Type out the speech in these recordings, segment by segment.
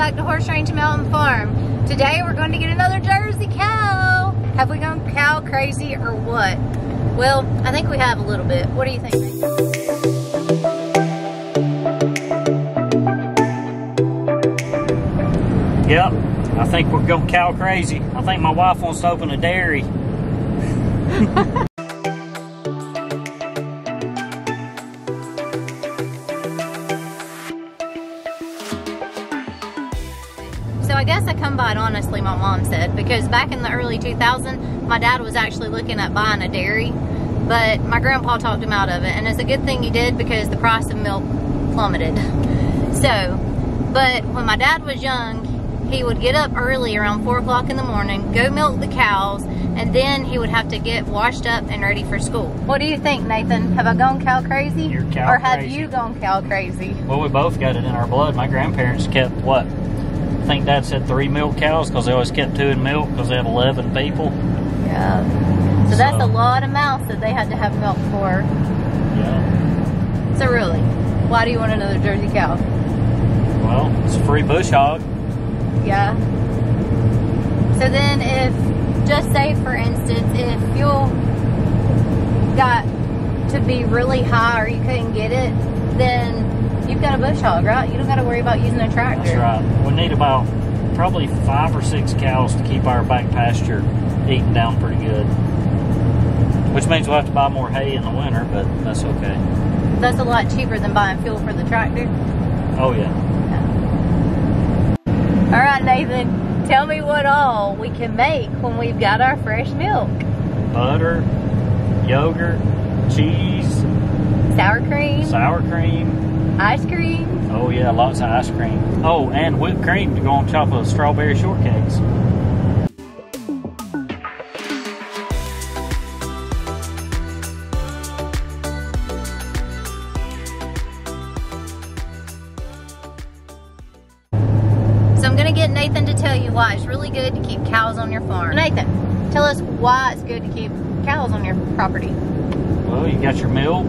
back to Horse Ranch Mountain Farm. Today we're going to get another Jersey cow. Have we gone cow crazy or what? Well, I think we have a little bit. What do you think, Nathan? Yep, I think we're going cow crazy. I think my wife wants to open a dairy. So I guess I come by it honestly, my mom said, because back in the early 2000s, my dad was actually looking at buying a dairy, but my grandpa talked him out of it, and it's a good thing he did because the price of milk plummeted. So, but when my dad was young, he would get up early around 4 o'clock in the morning, go milk the cows, and then he would have to get washed up and ready for school. What do you think, Nathan? Have I gone cow crazy? You're cow or have crazy. You gone cow crazy? Well, we both got it in our blood. My grandparents kept, what? I think Dad said 3 milk cows because they always kept 2 in milk because they had 11 people. Yeah. So that's a lot of mouths that they had to have milk for. Yeah. So really, why do you want another Jersey cow? Well, it's a free bush hog. Yeah. So then if, just say for instance, if fuel got to be really high or you couldn't get it, then you've got a bush hog, right? You don't got to worry about using a tractor. That's right. We need about probably 5 or 6 cows to keep our back pasture eating down pretty good. Which means we'll have to buy more hay in the winter, but that's okay. That's a lot cheaper than buying fuel for the tractor. Oh yeah. All right, Nathan, tell me what all we can make when we've got our fresh milk. Butter, yogurt, cheese, Sour cream, ice cream. Oh yeah, lots of ice cream. Oh, and whipped cream to go on top of strawberry shortcakes. So I'm gonna get Nathan to tell you why it's really good to keep cows on your farm. Nathan, tell us why it's good to keep cows on your property. Well, you got your milk.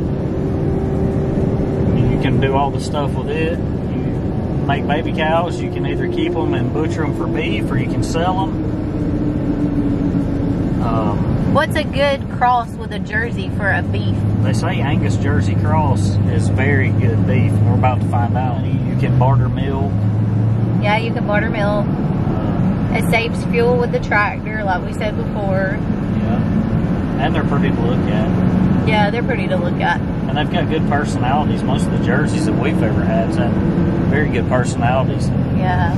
You can do all the stuff with it. You make baby cows. You can either keep them and butcher them for beef, or you can sell them. What's a good cross with a Jersey for a beef? They say Angus Jersey cross is very good beef. We're about to find out. You can barter milk. Yeah, you can barter milk. It saves fuel with the tractor, like we said before. Yeah, and they're pretty to look at. Yeah, they're pretty to look at. And they've got good personalities. Most of the Jerseys that we've ever had have very good personalities. Yeah.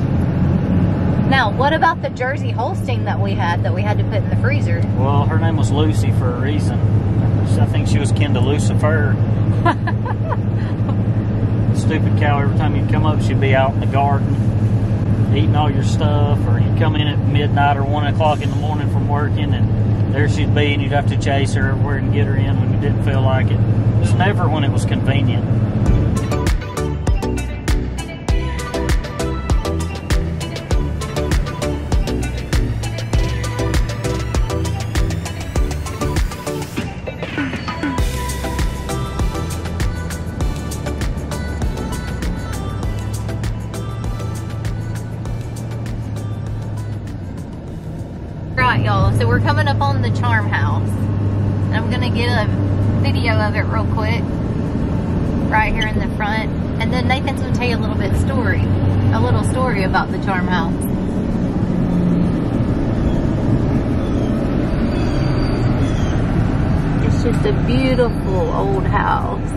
Now, what about the Jersey Holstein that we had to put in the freezer? Well, her name was Lucy for a reason. I think she was kin to Lucifer. Stupid cow, every time you'd come up, she'd be out in the garden eating all your stuff, or you'd come in at midnight or 1 o'clock in the morning from working, and there she'd be, and you'd have to chase her everywhere and get her in when you didn't feel like it. It was never when it was convenient. Right, y'all, so we're coming up on the Charm House. And I'm gonna get a video of it real quick, right here in the front. And then Nathan's gonna tell you a little story about the Charm House. It's just a beautiful old house.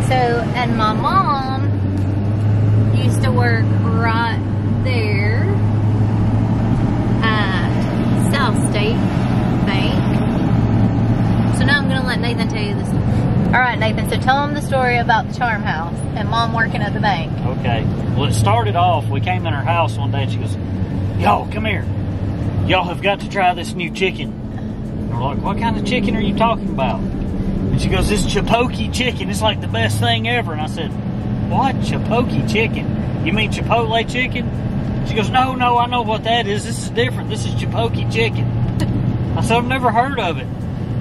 So, and my mom used to work right there at South State Bank. So now I'm going to let Nathan tell you this. All right, Nathan, so tell him the story about the Charm House and Mom working at the bank. Okay. Well, it started off, we came in her house one day and she goes, "Y'all, come here. Y'all have got to try this new chicken." And we're like, "What kind of chicken are you talking about?" And she goes, "This Chipotle chicken. It's like the best thing ever." And I said, "What? Chipotle chicken? You mean Chipotle chicken?" She goes, no, I know what that is. This is different. This is Chipotle chicken. I said, "I've never heard of it."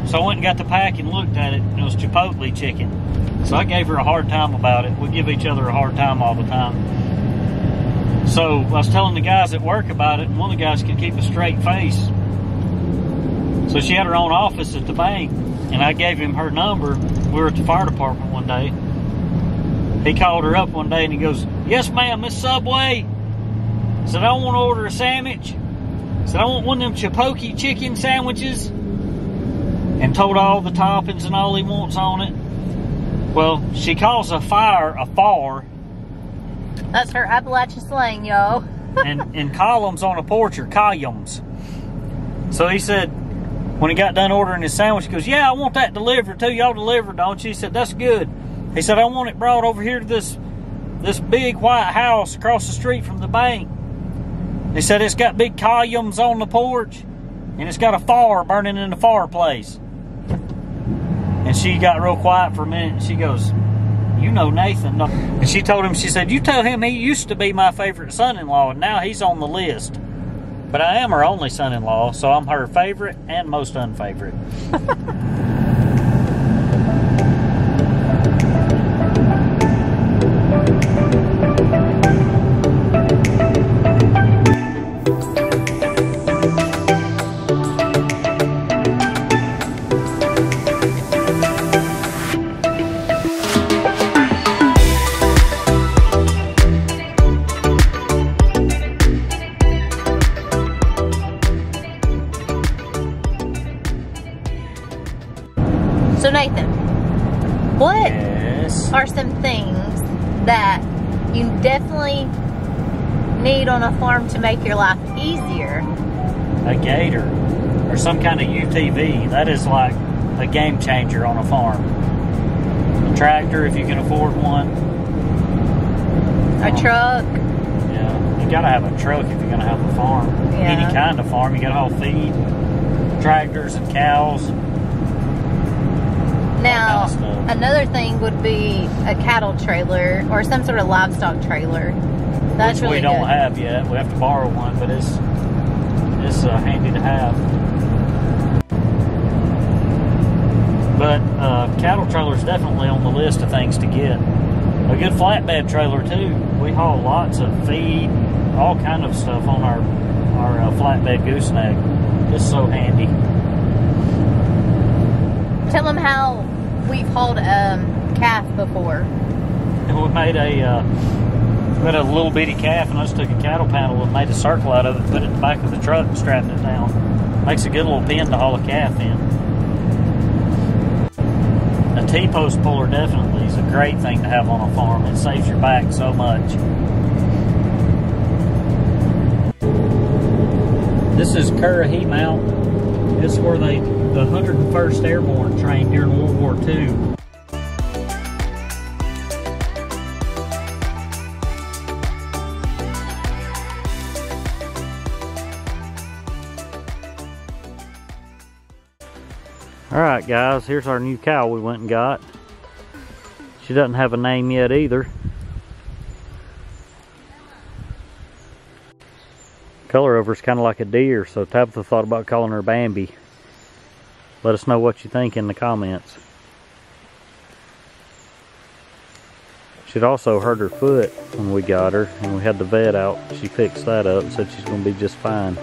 So I went and got the pack and looked at it, and it was Chipotle chicken. So I gave her a hard time about it. We give each other a hard time all the time. So I was telling the guys at work about it, and one of the guys could keep a straight face. So she had her own office at the bank, and I gave him her number. We were at the fire department one day. He called her up one day and he goes, "Yes, ma'am, Miss Subway." I said, "I want to order a sandwich." I said, "I want one of them Chipotle chicken sandwiches." And told all the toppings and all he wants on it. Well, she calls a fire a far. That's her Appalachian slang, y'all. and columns on a porch are columns. So he said, when he got done ordering his sandwich, he goes, "Yeah, I want that delivered too. Y'all deliver, don't you?" He said, "That's good." He said, "I want it brought over here to this big white house across the street from the bank." He said, "It's got big columns on the porch, and it's got a fire burning in the fireplace." And she got real quiet for a minute, and she goes, "You know Nathan." And she told him, she said, "You tell him he used to be my favorite son-in-law, and now he's on the list." But I am her only son-in-law, so I'm her favorite and most unfavorite. So Nathan, what Yes. are some things that you definitely need on a farm to make your life easier? A gator or some kind of UTV. That is like a game changer on a farm. A tractor, if you can afford one. A truck? Yeah, you gotta have a truck if you're gonna have a farm. Yeah. Any kind of farm. You gotta haul feed, tractors and cows. Now, kind of stuff. another thing would be a cattle trailer or some sort of livestock trailer. That's Which really we don't good. have yet. We have to borrow one, but it's handy to have. But cattle trailer is definitely on the list of things to get. A good flatbed trailer too. We haul lots of feed, all kind of stuff on our flatbed gooseneck. It's so handy. Tell them how we've hauled a calf before. And we made we had a little bitty calf, and I just took a cattle panel and made a circle out of it, put it in the back of the truck and strapped it down. Makes a good little pen to haul a calf in. A T-post puller definitely is a great thing to have on a farm. It saves your back so much. This is Currahee Mount. It's where the 101st Airborne trained during World War II. Alright guys, here's our new cow we went and got. She doesn't have a name yet either. Color over is kind of like a deer, so Tabitha thought about calling her Bambi. Let us know what you think in the comments. She'd also hurt her foot when we got her, and we had the vet out. She fixed that up and said she's going to be just fine.